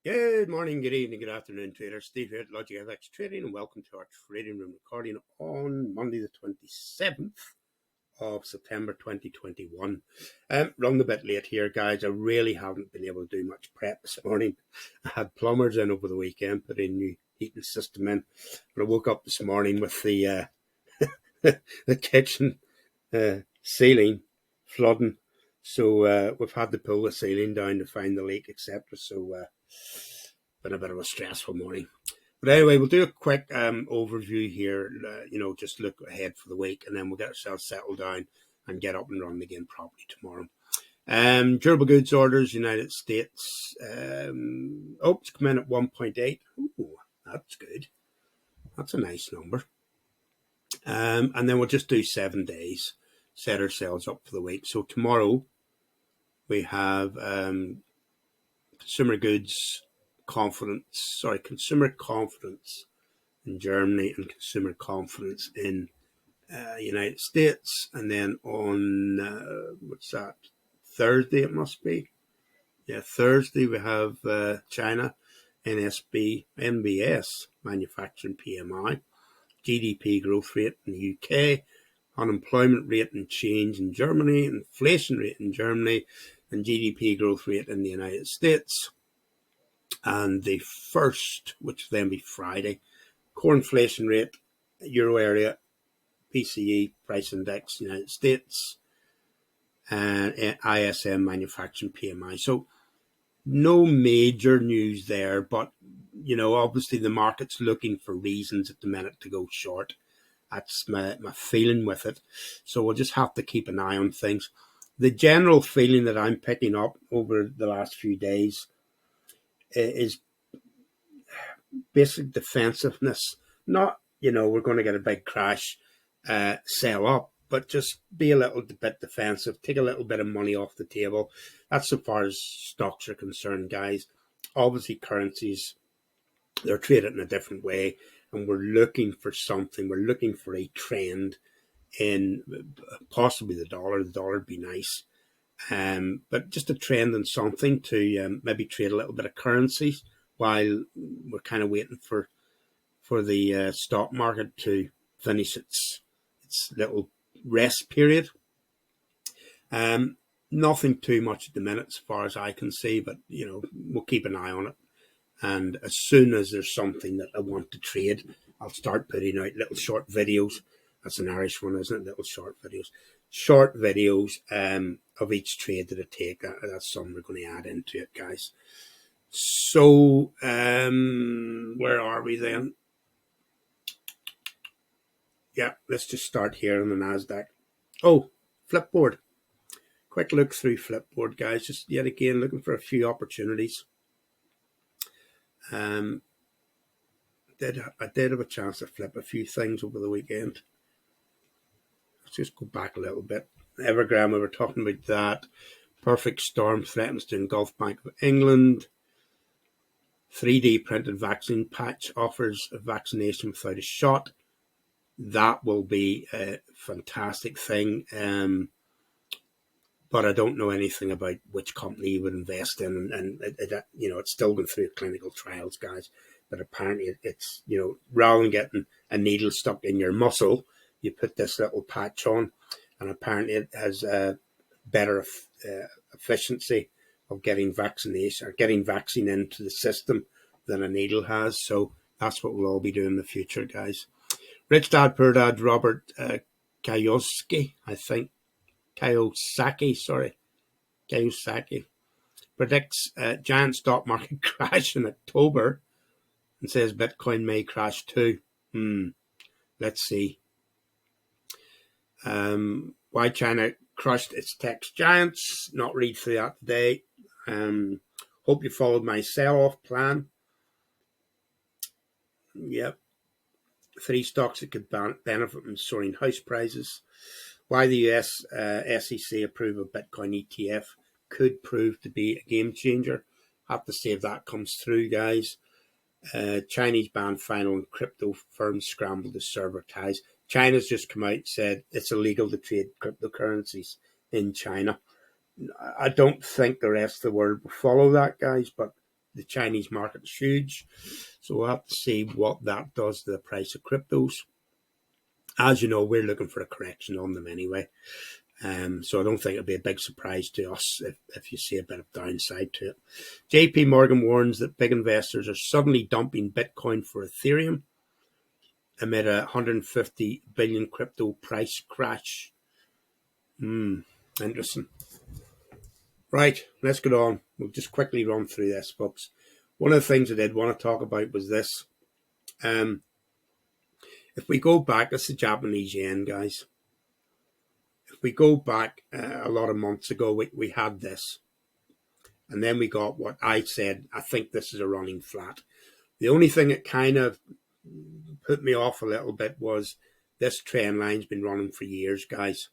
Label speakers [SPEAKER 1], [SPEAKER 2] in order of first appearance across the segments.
[SPEAKER 1] Good morning, good evening, good afternoon, traders. Steve here at Logic FX Trading, and welcome to our trading room recording on Monday, the 27th of September 2021. Run a bit late here, guys. I really haven't been able to do much prep this morning. I had plumbers in over the weekend, put a new heating system in, but I woke up this morning with the the kitchen ceiling flooding. So we've had to pull the ceiling down to find the leak, etc. So been a bit of a stressful morning. But anyway, we'll do a quick overview here, just look ahead for the week, and then we'll get ourselves settled down and get up and running again properly tomorrow. Durable goods orders, United States. It's come in at 1.8. Ooh, that's good. That's a nice number. And then we'll just do 7 days, set ourselves up for the week. So tomorrow we have consumer confidence in Germany and consumer confidence in United States. And then on, Thursday it must be. Yeah, Thursday we have China, NBS, manufacturing PMI, GDP growth rate in the UK, unemployment rate and change in Germany, inflation rate in Germany, and GDP growth rate in the United States. And the first, which will then be Friday, core inflation rate, Euro area, PCE, price index, United States, and ISM manufacturing PMI. So no major news there, but, obviously the market's looking for reasons at the minute to go short. That's my feeling with it. So we'll just have to keep an eye on things. The general feeling that I'm picking up over the last few days is basic defensiveness. Not, we're going to get a big crash, sell up, but just be a little bit defensive, take a little bit of money off the table. That's so far as stocks are concerned, guys. Obviously, currencies, they're traded in a different way, and we're looking for something. We're looking for a trend in possibly the dollar. The dollar would be nice. But just a trend in something to maybe trade a little bit of currencies while we're kind of waiting for the stock market to finish its little rest period. Nothing too much at the minute as far as I can see, but we'll keep an eye on it. And as soon as there's something that I want to trade, I'll start putting out little short videos. That's an Irish one, isn't it? Little short videos. Short videos of each trade that I take. That's something we're going to add into it, guys. So, where are we then? Yeah, let's just start here on the NASDAQ. Oh, Flipboard. Quick look through Flipboard, guys. Just yet again looking for a few opportunities. I did have a chance to flip a few things over the weekend. Let's just go back a little bit. Evergrande, we were talking about that. Perfect storm threatens to engulf Bank of England. 3D printed vaccine patch offers a vaccination without a shot. That will be a fantastic thing. But I don't know anything about which company you would invest in, and it's still going through clinical trials, guys. But apparently, it's rather than getting a needle stuck in your muscle, you put this little patch on, and apparently it has a better efficiency of getting vaccination or getting vaccine into the system than a needle has. So that's what we'll all be doing in the future, guys. Rich Dad Poor Dad Robert Kiyosaki, I think. Kiyosaki predicts a giant stock market crash in October and says Bitcoin may crash too. Let's see. Why China crushed its tech giants. Not read through that today. Hope you followed my sell-off plan. Yep. 3 stocks that could benefit from soaring house prices. Why the US SEC approve of Bitcoin ETF could prove to be a game changer. Have to see if that comes through, guys. Chinese ban final and crypto firms scramble to server ties. China's just come out and said it's illegal to trade cryptocurrencies in China. I don't think the rest of the world will follow that, guys, but the Chinese market is huge. So we'll have to see what that does to the price of cryptos. As you know, we're looking for a correction on them anyway. So I don't think it'll be a big surprise to us if you see a bit of downside to it. JP Morgan warns that big investors are suddenly dumping Bitcoin for Ethereum amid a 150 billion crypto price crash. Interesting. Right, let's get on. We'll just quickly run through this, folks. One of the things I did want to talk about was this. If we go back, that's the Japanese yen, guys. If we go back a lot of months ago, we had this. And then we got what I said, I think this is a running flat. The only thing that kind of put me off a little bit was this trend line's been running for years, guys.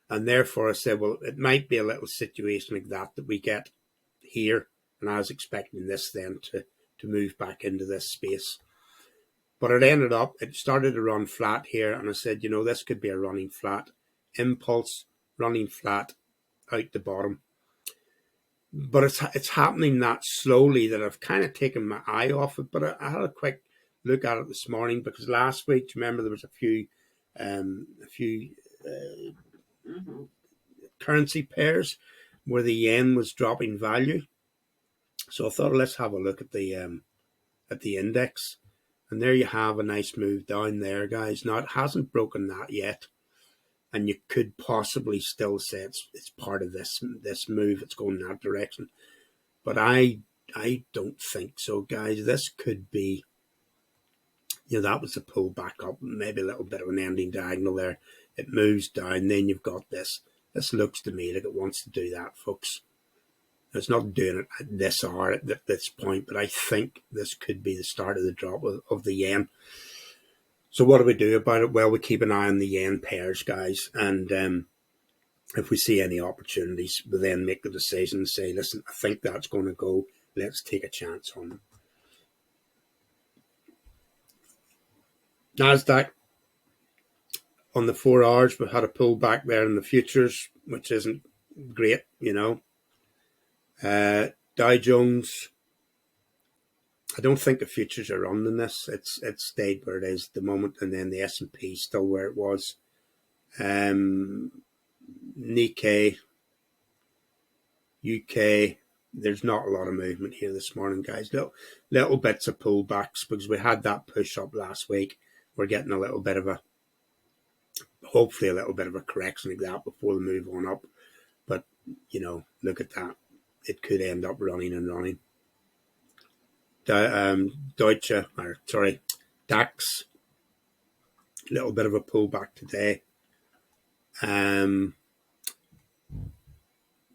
[SPEAKER 1] And therefore I said, well, it might be a little situation like that we get here. And I was expecting this then to move back into this space. But it started to run flat here. And I said, this could be a running flat. Impulse, running flat, out the bottom. But it's happening that slowly that I've kind of taken my eye off it. But I had a quick look at it this morning because last week, remember, there was a few currency pairs where the yen was dropping value. So I thought, let's have a look at the index. And there you have a nice move down there, guys. Now, it hasn't broken that yet. And you could possibly still say it's part of this move. It's going in that direction. But I don't think so, guys. This could be, that was a pull back up. Maybe a little bit of an ending diagonal there. It moves down. Then you've got this. This looks to me like it wants to do that, folks. It's not doing it at this hour, at this point, but I think this could be the start of the drop of the yen. So what do we do about it? Well, we keep an eye on the yen pairs, guys. And if we see any opportunities, we then make the decision and say, listen, I think that's going to go. Let's take a chance on them. NASDAQ, on the 4 hours, we had a pullback there in the futures, which isn't great, Dow Jones, I don't think the futures are running this. It's stayed where it is at the moment, and then the S&P still where it was. Nikkei, UK, there's not a lot of movement here this morning, guys. Little bits of pullbacks because we had that push up last week. We're getting a little bit of hopefully a little bit of a correction like that before we move on up. But, look at that. It could end up running and running. DAX, a little bit of a pullback today.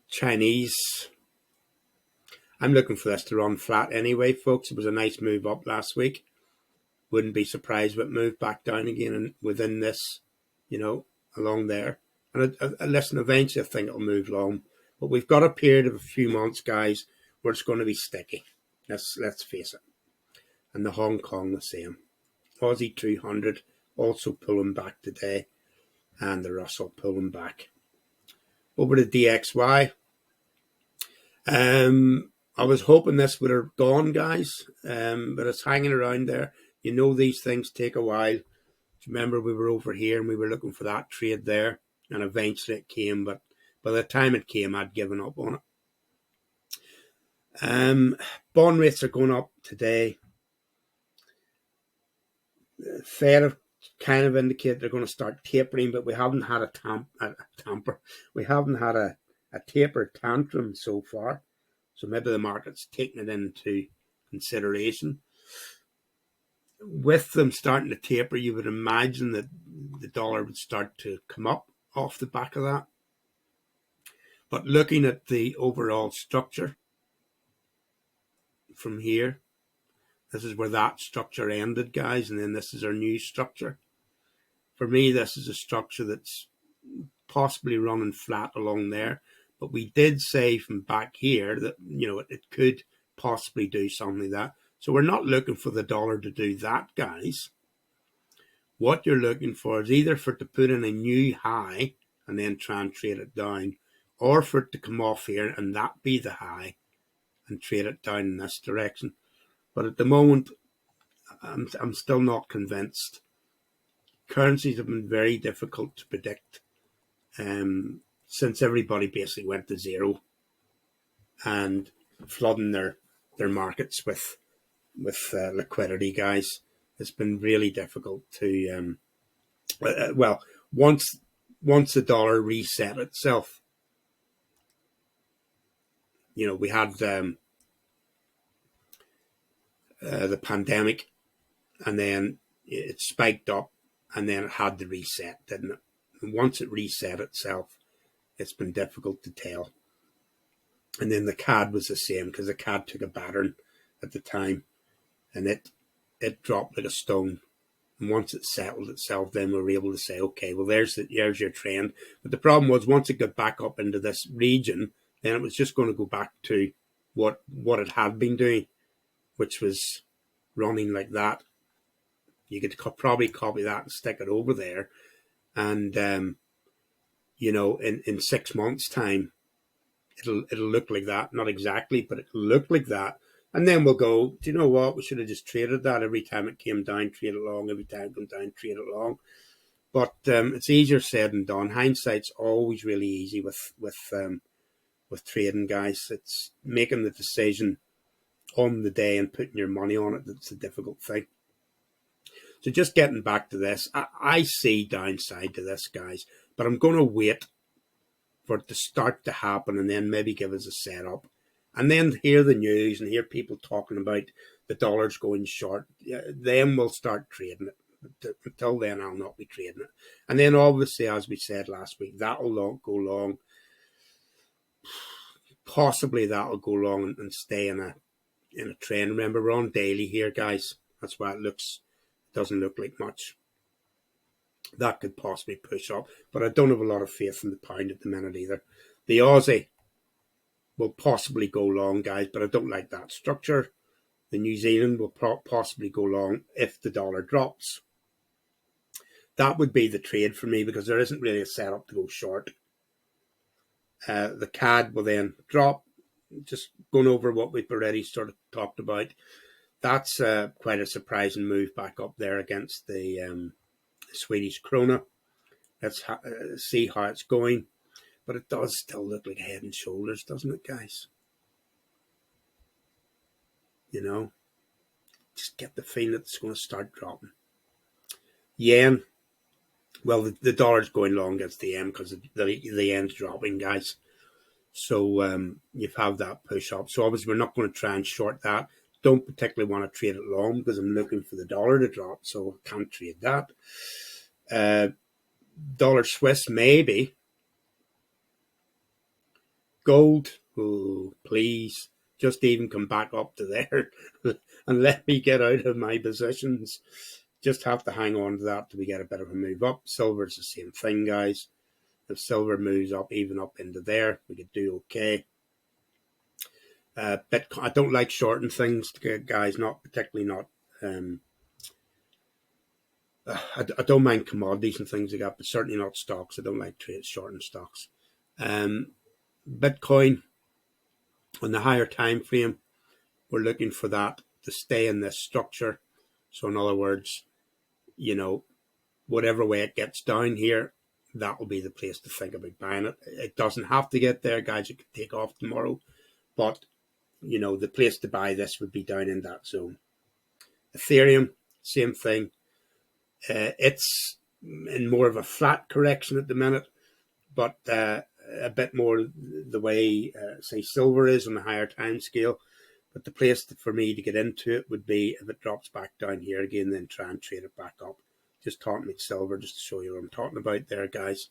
[SPEAKER 1] Chinese, I'm looking for this to run flat anyway, folks. It was a nice move up last week. Wouldn't be surprised if it moved back down again and within this, along there. And listen, eventually I think it'll move long. But we've got a period of a few months, guys, where it's going to be sticky. Let's face it. And the Hong Kong the same. Aussie 200 also pulling back today. And the Russell pulling back. Over to DXY. I was hoping this would have gone, guys. But it's hanging around there. These things take a while. Remember, we were over here and we were looking for that trade there. And eventually it came, but by the time it came, I'd given up on it. Bond rates are going up today. The Fed have kind of indicated they're going to start tapering, but we haven't had a tamper. We haven't had a taper tantrum so far. So maybe the market's taking it into consideration. With them starting to taper, you would imagine that the dollar would start to come up off the back of that. But looking at the overall structure from here, this is where that structure ended, guys, and then this is our new structure. For me, this is a structure that's possibly running flat along there. But we did say from back here that, it could possibly do something like that. So we're not looking for the dollar to do that, guys. What you're looking for is either for it to put in a new high and then try and trade it down, or for it to come off here and that be the high and trade it down in this direction. But at the moment, I'm still not convinced. Currencies have been very difficult to predict since everybody basically went to zero and flooding their markets with liquidity, guys. It's been really difficult to well, once the dollar reset itself, we had the pandemic, and then it spiked up, and then it had to reset, didn't it? And once it reset itself, it's been difficult to tell. And then the CAD was the same, because the CAD took a battering at the time, and it dropped like a stone. And once it settled itself, then we were able to say, okay, well, there's your trend. But the problem was, once it got back up into this region, then it was just going to go back to what it had been doing, which was running like that. You could probably copy that and stick it over there. And, in 6 months' time, it'll look like that. Not exactly, but it'll look like that. And then we'll go, do you know what? We should have just traded that every time it came down, trade it long. Every time it came down, trade it long. But it's easier said than done. Hindsight's always really easy with trading, guys. It's making the decision on the day and putting your money on it that's the difficult thing. So just getting back to this, I see downside to this, guys. But I'm going to wait for it to start to happen and then maybe give us a setup. And then hear the news and hear people talking about the dollar's going short. Then we'll start trading it. Until then, I'll not be trading it. And then obviously, as we said last week, that'll go long. Possibly that'll go long and stay in a trend. Remember, we're on daily here, guys. That's why it doesn't look like much. That could possibly push up. But I don't have a lot of faith in the pound at the minute either. The Aussie will possibly go long, guys, but I don't like that structure. The New Zealand will possibly go long if the dollar drops. That would be the trade for me, because there isn't really a setup to go short. The CAD will then drop. Just going over what we've already sort of talked about. That's quite a surprising move back up there against the Swedish krona. Let's see how it's going. But it does still look like head and shoulders, doesn't it, guys? Just get the feeling it's going to start dropping. Yen. Well, the dollar's going long against the yen because the yen's dropping, guys. So you have that push up. So obviously we're not going to try and short that. Don't particularly want to trade it long because I'm looking for the dollar to drop. So I can't trade that. Dollar Swiss, maybe. Gold, oh, please, just even come back up to there and let me get out of my positions. Just have to hang on to that till we get a bit of a move up. Silver's the same thing, guys. If silver moves up, even up into there, we could do okay. Bitcoin, I don't like shorting things, guys. Not particularly. Not. I don't mind commodities and things like that, but certainly not stocks. I don't like shorting stocks. Bitcoin on the higher time frame, we're looking for that to stay in this structure. So in other words, whatever way it gets down here, that will be the place to think about buying it. It doesn't have to get there, guys. It could take off tomorrow, but the place to buy this would be down in that zone. Ethereum, same thing. It's in more of a flat correction at the minute, but a bit more the way, say, silver is on a higher time scale. But the place for me to get into it would be if it drops back down here again, then try and trade it back up. Just talking about silver, just to show you what I'm talking about there, guys.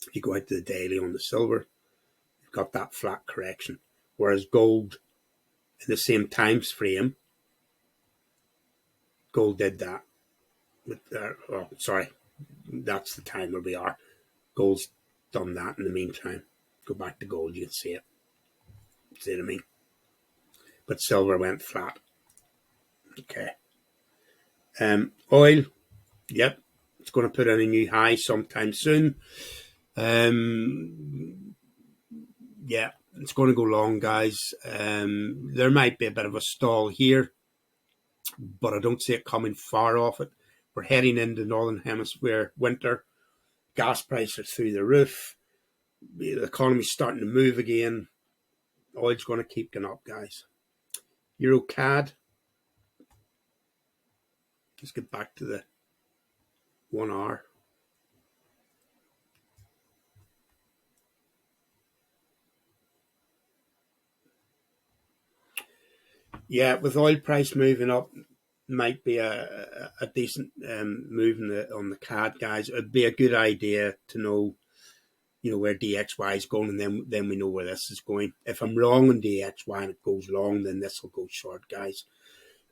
[SPEAKER 1] If you go out to the daily on the silver, you've got that flat correction. Whereas gold, in the same time frame, gold did that. That's the time where we are. Gold's done that in the meantime. Go back to gold, you can see it. See what I mean? But silver went flat. Okay. Oil, yep, it's going to put in a new high sometime soon. Yeah, It's going to go long, guys. There might be a bit of a stall here, but I don't see it coming far off it. We're heading into Northern Hemisphere winter. Gas prices are through the roof. The economy's starting to move again. Oil's going to keep going up, guys. Euro CAD. Let's get back to the 1 hour. Yeah, with oil price moving up, might be a decent move on the CAD, guys. It'd be a good idea to know, where DXY is going, and then we know where this is going. If I'm wrong on DXY and it goes long, then this will go short, guys.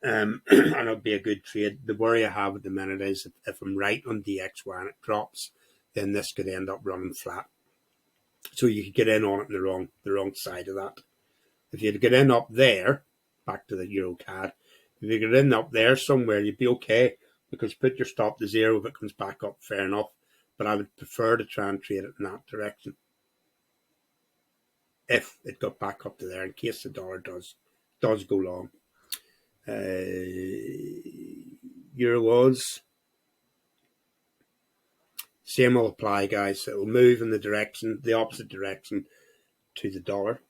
[SPEAKER 1] And it'll be a good trade. The worry I have at the minute is if I'm right on DXY and it drops, then this could end up running flat. So you could get in on it in the wrong side of that. If you'd get in up there, back to the Euro CAD, if you get in up there somewhere, you'd be okay, because put your stop to zero. If it comes back up, fair enough. But I would prefer to try and trade it in that direction if it got back up to there, in case the dollar does go long. Euro was same will apply, guys. It will move in the opposite direction to the dollar.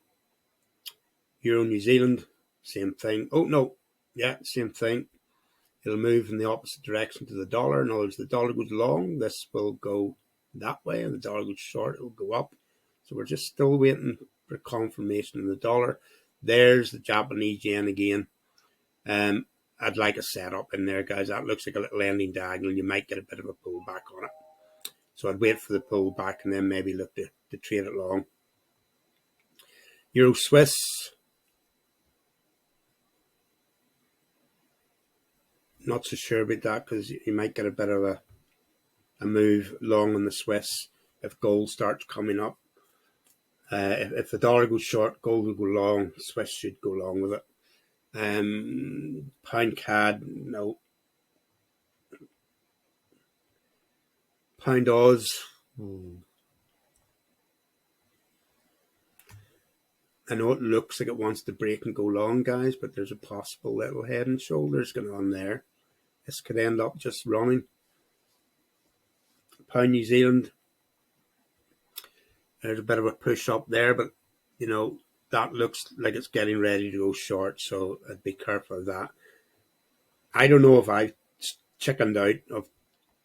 [SPEAKER 1] Euro New Zealand, same thing. Oh no, yeah, same thing. It'll move in the opposite direction to the dollar. In other words, the dollar goes long, this will go that way, and the dollar goes short, it will go up. So we're just still waiting for confirmation in the dollar. There's the Japanese yen again. I'd like a setup in there, guys. That looks like a little ending diagonal. You might get a bit of a pullback on it. So I'd wait for the pullback and then maybe look to trade it long. Euro Swiss. Not so sure about that, because you might get a bit of a move long on the Swiss if gold starts coming up. If the dollar goes short, gold will go long. Swiss should go long with it. Pound CAD, no. Pound Oz. I know it looks like it wants to break and go long, guys, but there's a possible little head and shoulders going on there. This could end up just running. Pound New Zealand. There's a bit of a push up there, but that looks like it's getting ready to go short, so I'd be careful of that. I don't know if I've chickened out of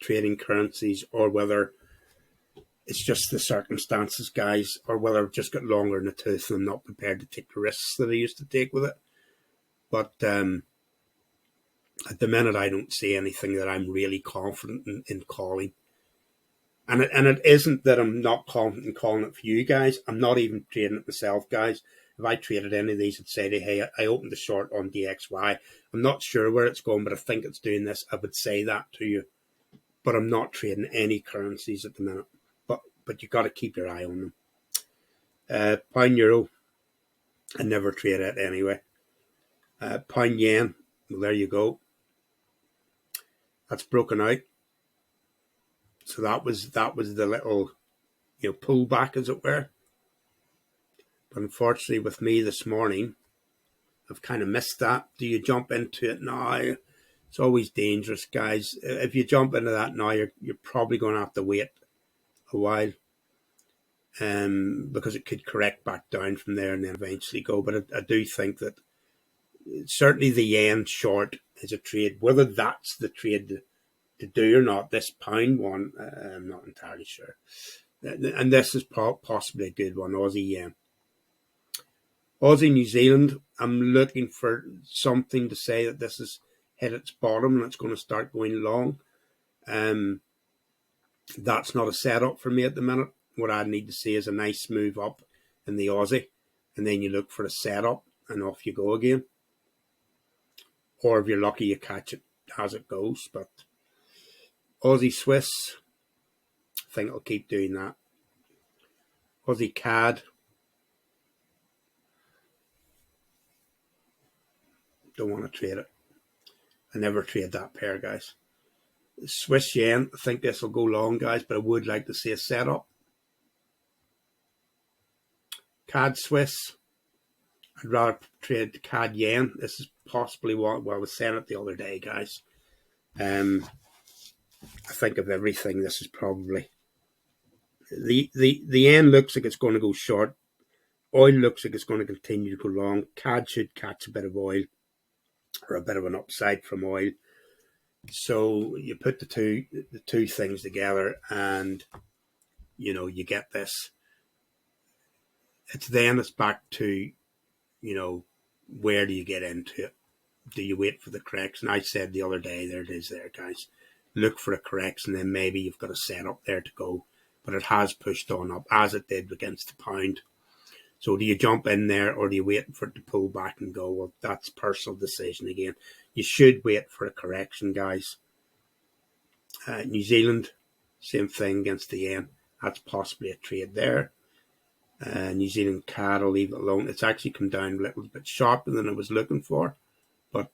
[SPEAKER 1] trading currencies, or whether it's just the circumstances, guys, or whether I've just got longer in the tooth and I'm not prepared to take the risks that I used to take with it. But at the minute, I don't see anything that I'm really confident in calling. And it isn't that I'm not confident in calling it for you guys. I'm not even trading it myself, guys. If I traded any of these, I'd say, hey, I opened the short on DXY. I'm not sure where it's going, but I think it's doing this. I would say that to you. But I'm not trading any currencies at the minute. But you got to keep your eye on them. Pound Euro, I never trade it anyway. Pound Yen, well, there you go. That's broken out. So that was the little, pullback, as it were. But unfortunately, with me this morning, I've kind of missed that. Do you jump into it now? It's always dangerous, guys. If you jump into that now, you're probably going to have to wait a while, because it could correct back down from there and then eventually go. But I do think that certainly the yen short is a trade. Whether that's the trade to do or not, this pound one, I'm not entirely sure. And this is possibly a good one, Aussie yen. Aussie New Zealand, I'm looking for something to say that this has hit its bottom and it's going to start going long. That's not a setup for me at the minute. What I need to see is a nice move up in the Aussie, and then you look for a setup and off you go again. Or if you're lucky, you catch it as it goes. But Aussie Swiss, I think I'll keep doing that. Aussie CAD, don't want to trade it. I never trade that pair, guys. Swiss yen, I think this will go long, guys, but I would like to see a setup. CAD Swiss. I'd rather trade CAD Yen. This is possibly what I was saying it the other day, guys. I think of everything. This is probably the Yen looks like it's going to go short. Oil looks like it's going to continue to go long. CAD should catch a bit of oil or a bit of an upside from oil. So you put the two things together, and you get this. It's back to where do you get into it? Do you wait for the correction? I said the other day, there it is there, guys. Look for a correction, then maybe you've got a setup there to go. But it has pushed on up, as it did against the pound. So do you jump in there, or do you wait for it to pull back and go? Well, that's personal decision again. You should wait for a correction, guys. New Zealand, same thing against the yen. That's possibly a trade there. New Zealand CAD, I'll leave it alone. It's actually come down a little bit sharper than I was looking for. But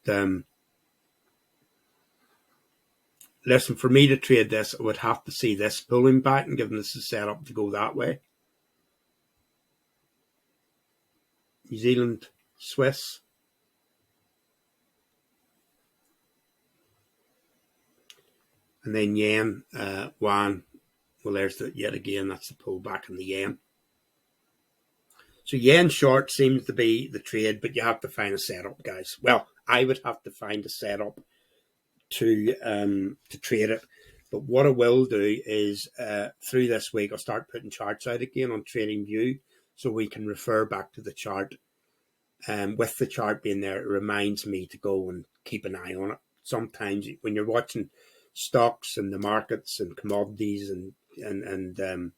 [SPEAKER 1] listen, for me to trade this, I would have to see this pulling back, and given this is set up to go that way. New Zealand, Swiss. And then yen, yuan. Well, there's yet again, that's the pullback in the yen. So yen short seems to be the trade, but you have to find a setup, guys. Well, I would have to find a setup to trade it. But what I will do is through this week, I'll start putting charts out again on TradingView, so we can refer back to the chart. With the chart being there, it reminds me to go and keep an eye on it. Sometimes when you're watching stocks and the markets and commodities and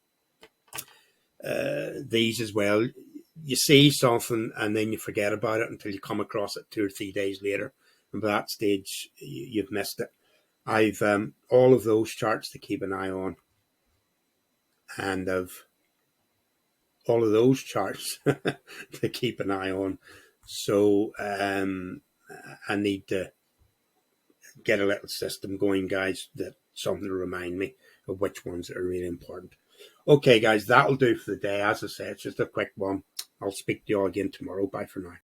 [SPEAKER 1] these as well, you see something and then you forget about it until you come across it 2 or 3 days later, and by that stage you've missed it. I've all of those charts to keep an eye on, and I've all of those charts to keep an eye on. So I need to get a little system going, guys, that something to remind me of which ones are really important. Okay, guys, that'll do for the day. As I said, it's just a quick one. I'll speak to you all again tomorrow. Bye for now.